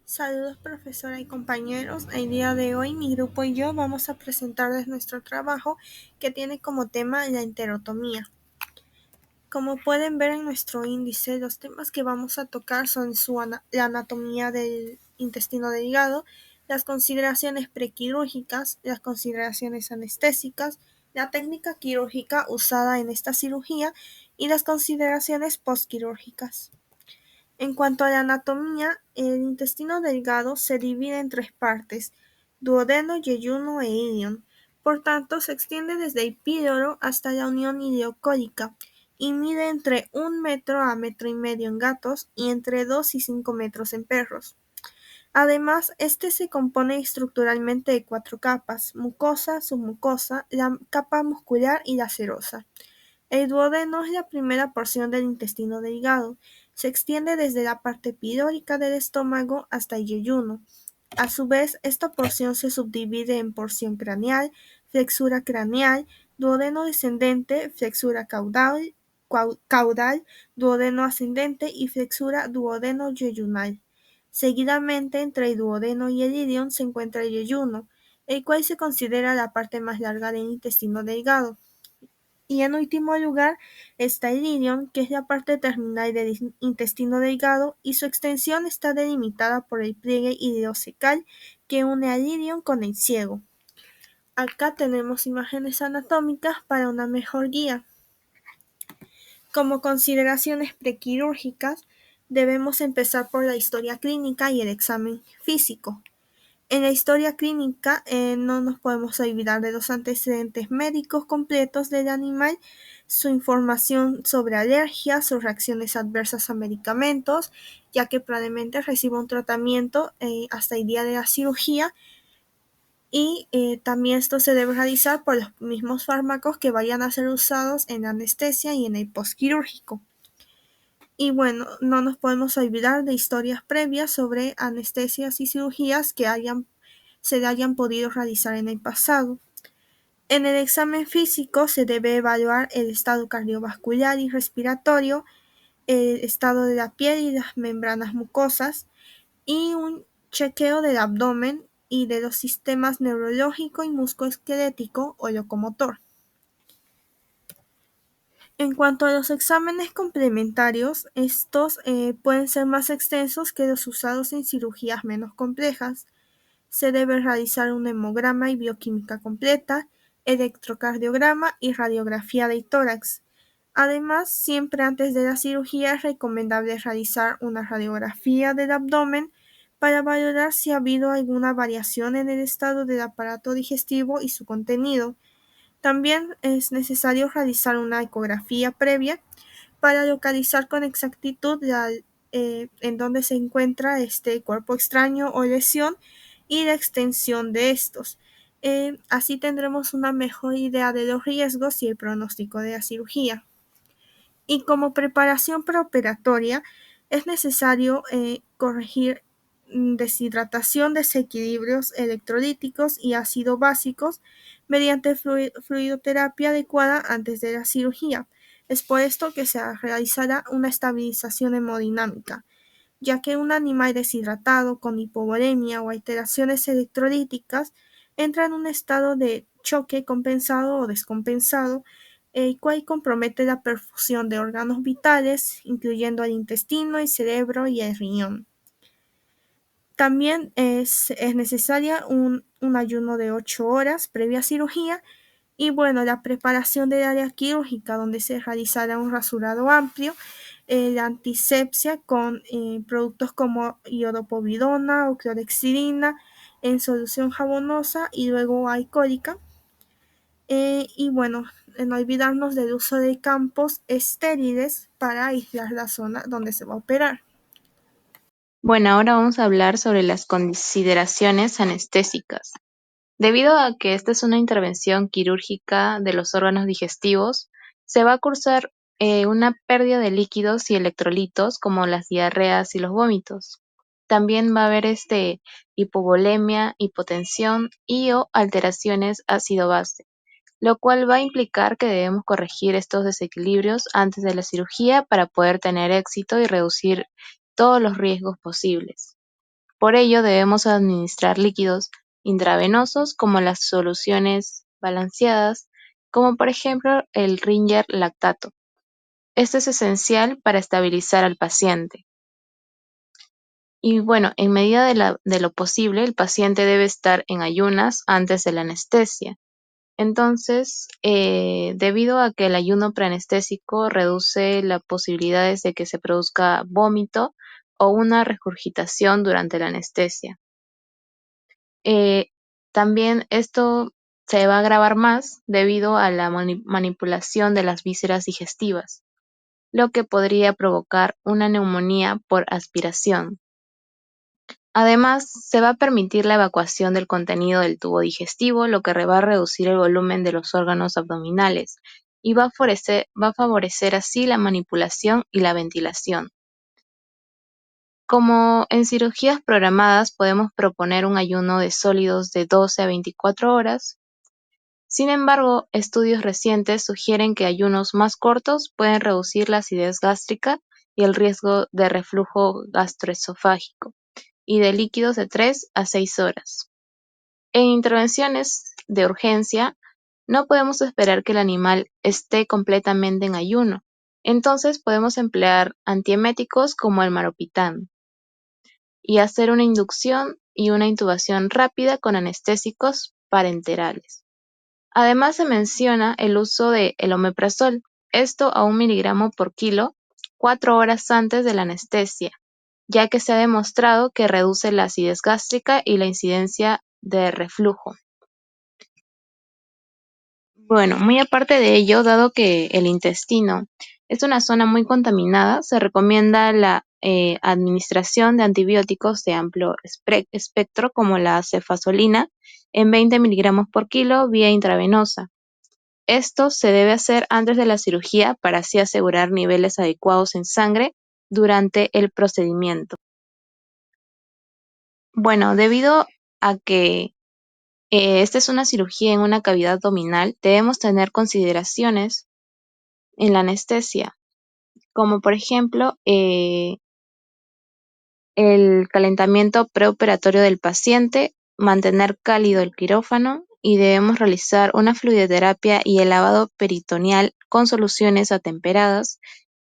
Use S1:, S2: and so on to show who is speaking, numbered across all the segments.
S1: Saludos profesora y compañeros. El día de hoy mi grupo y yo vamos a presentarles nuestro trabajo que tiene como tema la enterotomía. Como pueden ver en nuestro índice, los temas que vamos a tocar son la anatomía del intestino delgado, las consideraciones prequirúrgicas, las consideraciones anestésicas, la técnica quirúrgica usada en esta cirugía y las consideraciones postquirúrgicas. En cuanto a la anatomía, el intestino delgado se divide en tres partes: duodeno, yeyuno e ilion. Por tanto, se extiende desde el píloro hasta la unión ileocólica y mide entre 1 metro a metro y medio en gatos y entre 2 y 5 metros en perros. Además, este se compone estructuralmente de 4 capas: mucosa, submucosa, la capa muscular y la serosa. El duodeno es la primera porción del intestino delgado. Se extiende desde la parte pilórica del estómago hasta el yeyuno. A su vez, esta porción se subdivide en porción craneal, flexura craneal, duodeno descendente, flexura caudal, duodeno ascendente y flexura duodeno-yeyunal. Seguidamente, entre el duodeno y el ilion se encuentra el yeyuno, el cual se considera la parte más larga del intestino delgado. Y en último lugar está el ilion, que es la parte terminal del intestino delgado, y su extensión está delimitada por el pliegue ileocecal que une al ilion con el ciego. Acá tenemos imágenes anatómicas para una mejor guía. Como consideraciones prequirúrgicas, debemos empezar por la historia clínica y el examen físico. En la historia clínica no nos podemos olvidar de los antecedentes médicos completos del animal, su información sobre alergias, sus reacciones adversas a medicamentos, ya que probablemente reciba un tratamiento hasta el día de la cirugía, y también esto se debe realizar por los mismos fármacos que vayan a ser usados en la anestesia y en el postquirúrgico. Y bueno, no nos podemos olvidar de historias previas sobre anestesias y cirugías que se hayan podido realizar en el pasado. En el examen físico se debe evaluar el estado cardiovascular y respiratorio, el estado de la piel y las membranas mucosas, y un chequeo del abdomen y de los sistemas neurológico y musculoesquelético o locomotor. En cuanto a los exámenes complementarios, estos pueden ser más extensos que los usados en cirugías menos complejas. Se debe realizar un hemograma y bioquímica completa, electrocardiograma y radiografía del tórax. Además, siempre antes de la cirugía es recomendable realizar una radiografía del abdomen para valorar si ha habido alguna variación en el estado del aparato digestivo y su contenido. También es necesario realizar una ecografía previa para localizar con exactitud en dónde se encuentra este cuerpo extraño o lesión y la extensión de estos. Así tendremos una mejor idea de los riesgos y el pronóstico de la cirugía. Y como preparación preoperatoria es necesario corregir deshidratación, desequilibrios electrolíticos y ácidos básicos mediante fluidoterapia adecuada antes de la cirugía. Es por esto que se realizará una estabilización hemodinámica, ya que un animal deshidratado con hipovolemia o alteraciones electrolíticas entra en un estado de choque compensado o descompensado, el cual compromete la perfusión de órganos vitales, incluyendo el intestino, el cerebro y el riñón. También es necesaria un ayuno de 8 horas previa cirugía. Y bueno, la preparación del área quirúrgica, donde se realizará un rasurado amplio, la antisepsia con productos como iodopovidona o clorhexidina en solución jabonosa y luego alcohólica. Y bueno, no olvidarnos del uso de campos estériles para aislar la zona donde se va a operar.
S2: Bueno, ahora vamos a hablar sobre las consideraciones anestésicas. Debido a que esta es una intervención quirúrgica de los órganos digestivos, se va a cursar una pérdida de líquidos y electrolitos como las diarreas y los vómitos. También va a haber hipovolemia, hipotensión y o alteraciones ácido-base, lo cual va a implicar que debemos corregir estos desequilibrios antes de la cirugía para poder tener éxito y reducir todos los riesgos posibles. Por ello, debemos administrar líquidos intravenosos como las soluciones balanceadas, como por ejemplo el Ringer lactato. Esto es esencial para estabilizar al paciente. Y bueno, en medida de lo posible, el paciente debe estar en ayunas antes de la anestesia. Entonces, debido a que el ayuno preanestésico reduce las posibilidades de que se produzca vómito o una regurgitación durante la anestesia. Eh, También esto se va a agravar más debido a la manipulación de las vísceras digestivas, lo que podría provocar una neumonía por aspiración. Además, se va a permitir la evacuación del contenido del tubo digestivo, lo que va a reducir el volumen de los órganos abdominales y va a favorecer así la manipulación y la ventilación. Como en cirugías programadas podemos proponer un ayuno de sólidos de 12 a 24 horas. Sin embargo, estudios recientes sugieren que ayunos más cortos pueden reducir la acidez gástrica y el riesgo de reflujo gastroesofágico y de líquidos de 3 a 6 horas. En intervenciones de urgencia, no podemos esperar que el animal esté completamente en ayuno. Entonces podemos emplear antieméticos como el maropitán y hacer una inducción y una intubación rápida con anestésicos parenterales. Además se menciona el uso de el omeprazol, esto a 1 mg por kilo, 4 horas antes de la anestesia, ya que se ha demostrado que reduce la acidez gástrica y la incidencia de reflujo. Bueno, muy aparte de ello, dado que el intestino es una zona muy contaminada, se recomienda la administración de antibióticos de amplio espectro como la cefazolina en 20 miligramos por kilo vía intravenosa. Esto se debe hacer antes de la cirugía para así asegurar niveles adecuados en sangre durante el procedimiento. Bueno, debido a que esta es una cirugía en una cavidad abdominal, debemos tener consideraciones en la anestesia, como por ejemplo el calentamiento preoperatorio del paciente, mantener cálido el quirófano y debemos realizar una fluidoterapia y el lavado peritoneal con soluciones atemperadas,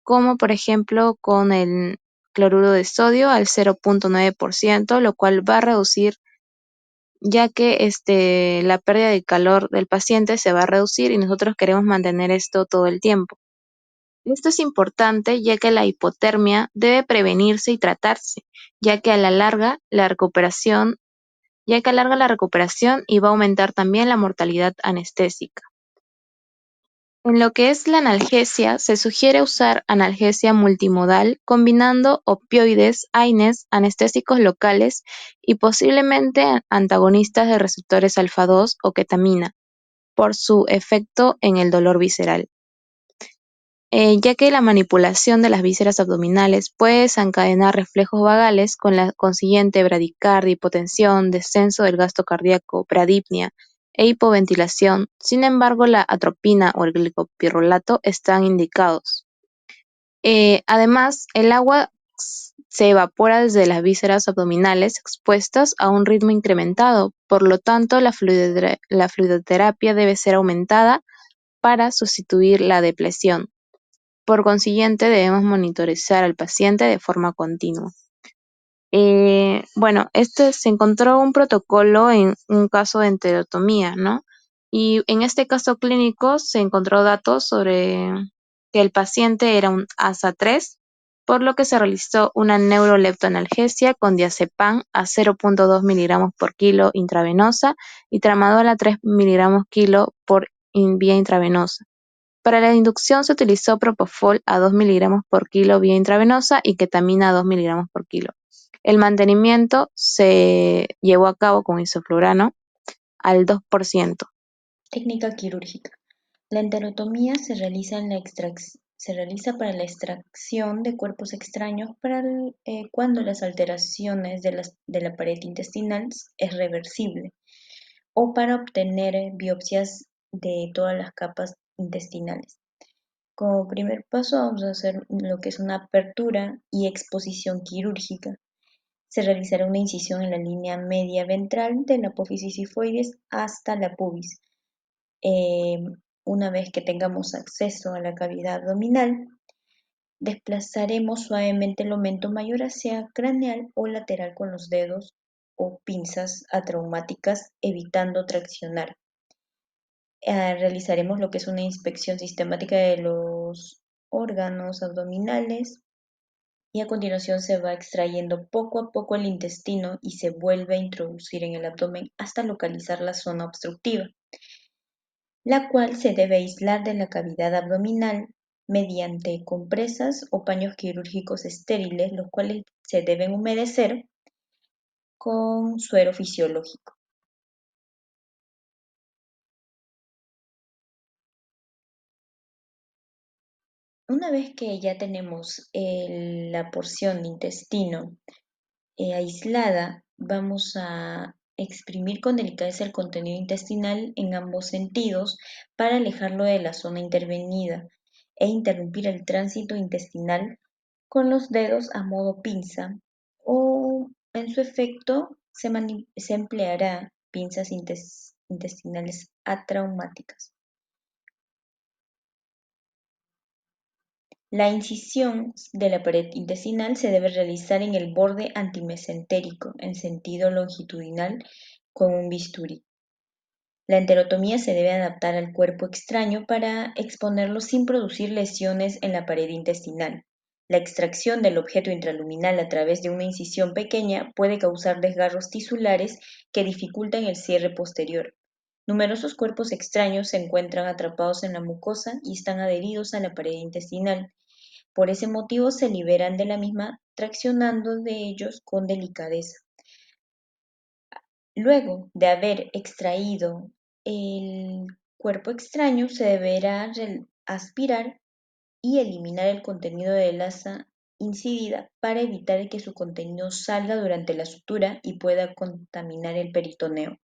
S2: como por ejemplo con el cloruro de sodio al 0.9%, lo cual va a reducir ya que la pérdida de calor del paciente se va a reducir y nosotros queremos mantener esto todo el tiempo. Esto es importante ya que la hipotermia debe prevenirse y tratarse, ya que a la larga la recuperación, ya que alarga la recuperación y va a aumentar también la mortalidad anestésica. En lo que es la analgesia, se sugiere usar analgesia multimodal combinando opioides, AINES, anestésicos locales y posiblemente antagonistas de receptores alfa-2 o ketamina, por su efecto en el dolor visceral. Ya que la manipulación de las vísceras abdominales puede desencadenar reflejos vagales con la consiguiente bradicardia, hipotensión, descenso del gasto cardíaco, bradipnia e hipoventilación. Sin embargo, la atropina o el glicopirrolato están indicados. Además, el agua se evapora desde las vísceras abdominales expuestas a un ritmo incrementado, por lo tanto, la fluidoterapia debe ser aumentada para sustituir la depresión. Por consiguiente, debemos monitorizar al paciente de forma continua. Bueno, se encontró un protocolo en un caso de enterotomía, ¿no? Y en este caso clínico se encontró datos sobre que el paciente era un ASA3, por lo que se realizó una neuroleptoanalgesia con diazepam a 0.2 miligramos por kilo intravenosa y tramadol a 3 miligramos kilo por vía intravenosa. Para la inducción se utilizó propofol a 2 miligramos por kilo vía intravenosa y ketamina a 2 miligramos por kilo. El mantenimiento se llevó a cabo con isoflurano al 2%.
S3: Técnica quirúrgica. La enterotomía se realiza para la extracción de cuerpos extraños cuando las alteraciones de la pared intestinal es reversible o para obtener biopsias de todas las capas intestinales. Como primer paso vamos a hacer lo que es una apertura y exposición quirúrgica. Se realizará una incisión en la línea media ventral de la apófisis sifoides hasta la pubis. Eh, una vez que tengamos acceso a la cavidad abdominal, desplazaremos suavemente el aumento mayor hacia craneal o lateral con los dedos o pinzas atraumáticas, evitando traccionar. Realizaremos lo que es una inspección sistemática de los órganos abdominales y a continuación se va extrayendo poco a poco el intestino y se vuelve a introducir en el abdomen hasta localizar la zona obstructiva, la cual se debe aislar de la cavidad abdominal mediante compresas o paños quirúrgicos estériles, los cuales se deben humedecer con suero fisiológico. Una vez que ya tenemos la porción de intestino aislada, vamos a exprimir con delicadeza el contenido intestinal en ambos sentidos para alejarlo de la zona intervenida e interrumpir el tránsito intestinal con los dedos a modo pinza o en su efecto se empleará pinzas intestinales atraumáticas. La incisión de la pared intestinal se debe realizar en el borde antimesentérico en sentido longitudinal con un bisturí. La enterotomía se debe adaptar al cuerpo extraño para exponerlo sin producir lesiones en la pared intestinal. La extracción del objeto intraluminal a través de una incisión pequeña puede causar desgarros tisulares que dificultan el cierre posterior. Numerosos cuerpos extraños se encuentran atrapados en la mucosa y están adheridos a la pared intestinal. Por ese motivo se liberan de la misma traccionando de ellos con delicadeza. Luego de haber extraído el cuerpo extraño, se deberá aspirar y eliminar el contenido de la asa incidida para evitar que su contenido salga durante la sutura y pueda contaminar el peritoneo.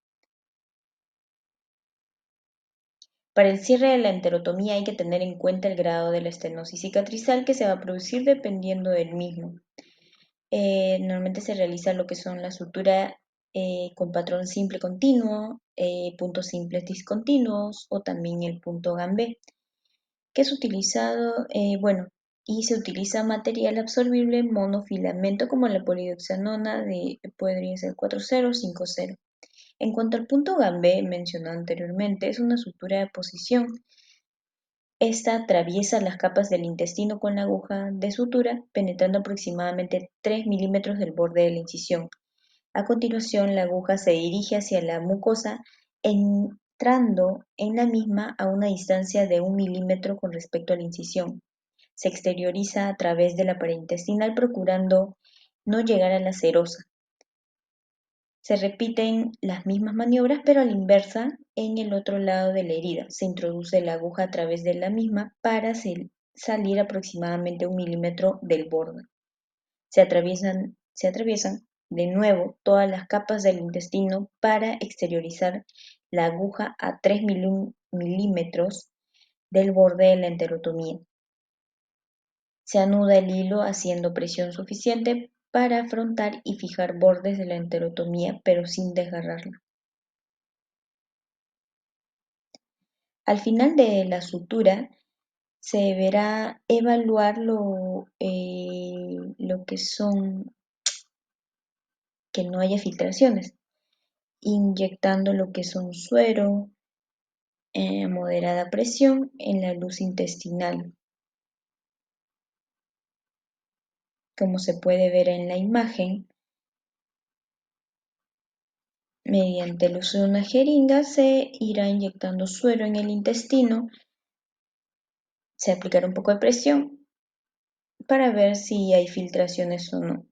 S3: Para el cierre de la enterotomía hay que tener en cuenta el grado de la estenosis cicatrizal que se va a producir dependiendo del mismo. Normalmente se realiza lo que son la sutura con patrón simple continuo, puntos simples discontinuos o también el punto Gambé, que es utilizado, y se utiliza material absorbible monofilamento como la polidoxanona podría ser 4,0 o 5,0. En cuanto al punto Gambé mencionado anteriormente, es una sutura de posición. Esta atraviesa las capas del intestino con la aguja de sutura, penetrando aproximadamente 3 milímetros del borde de la incisión. A continuación, la aguja se dirige hacia la mucosa, entrando en la misma a una distancia de 1 milímetro con respecto a la incisión. Se exterioriza a través de la pared intestinal, procurando no llegar a la serosa. Se repiten las mismas maniobras, pero a la inversa en el otro lado de la herida. Se introduce la aguja a través de la misma para salir aproximadamente 1 milímetro del borde. Se atraviesan de nuevo todas las capas del intestino para exteriorizar la aguja a 3 milímetros del borde de la enterotomía. Se anuda el hilo haciendo presión suficiente para afrontar y fijar bordes de la enterotomía, pero sin desgarrarla. Al final de la sutura se deberá evaluar lo que son que no haya filtraciones, inyectando lo que son suero a moderada presión en la luz intestinal. Como se puede ver en la imagen, mediante el uso de una jeringa se irá inyectando suero en el intestino, se aplicará un poco de presión para ver si hay filtraciones o no.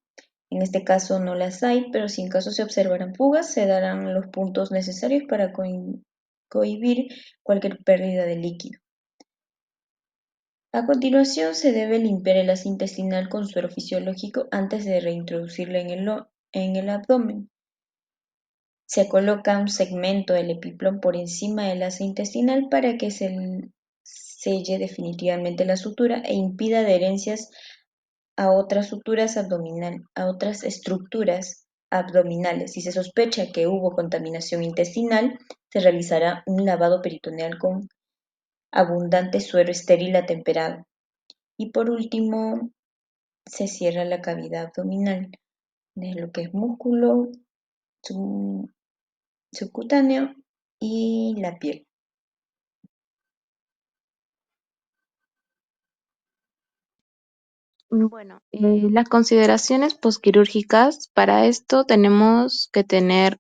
S3: En este caso no las hay, pero si en caso se observaran fugas, se darán los puntos necesarios para cohibir cualquier pérdida de líquido. A continuación, se debe limpiar el asa intestinal con suero fisiológico antes de reintroducirla en el abdomen. Se coloca un segmento del epiplón por encima del asa intestinal para que se selle definitivamente la sutura e impida adherencias a otras estructuras abdominales. Si se sospecha que hubo contaminación intestinal, se realizará un lavado peritoneal con abundante suero estéril atemperado. Y por último, se cierra la cavidad abdominal de lo que es músculo subcutáneo y la piel.
S2: Bueno, las consideraciones posquirúrgicas, para esto tenemos que tener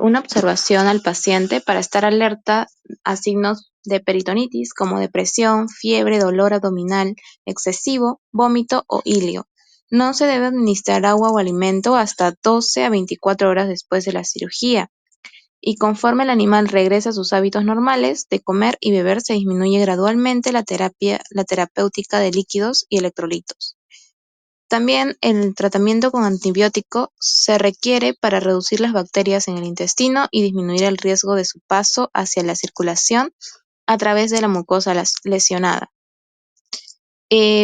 S2: una observación al paciente para estar alerta a signos de peritonitis como depresión, fiebre, dolor abdominal excesivo, vómito o ilio. No se debe administrar agua o alimento hasta 12 a 24 horas después de la cirugía. Y conforme el animal regresa a sus hábitos normales de comer y beber, se disminuye gradualmente la terapéutica de líquidos y electrolitos. También el tratamiento con antibiótico se requiere para reducir las bacterias en el intestino y disminuir el riesgo de su paso hacia la circulación a través de la mucosa lesionada.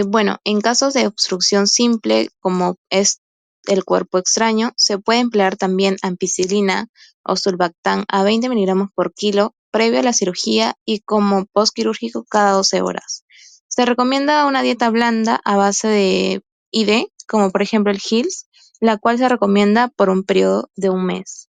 S2: Bueno, en casos de obstrucción simple, como es el cuerpo extraño, se puede emplear también ampicilina o sulbactam a 20 miligramos por kilo previo a la cirugía y como postquirúrgico cada 12 horas. Se recomienda una dieta blanda a base de ID, como por ejemplo el HILS, la cual se recomienda por un periodo de un mes.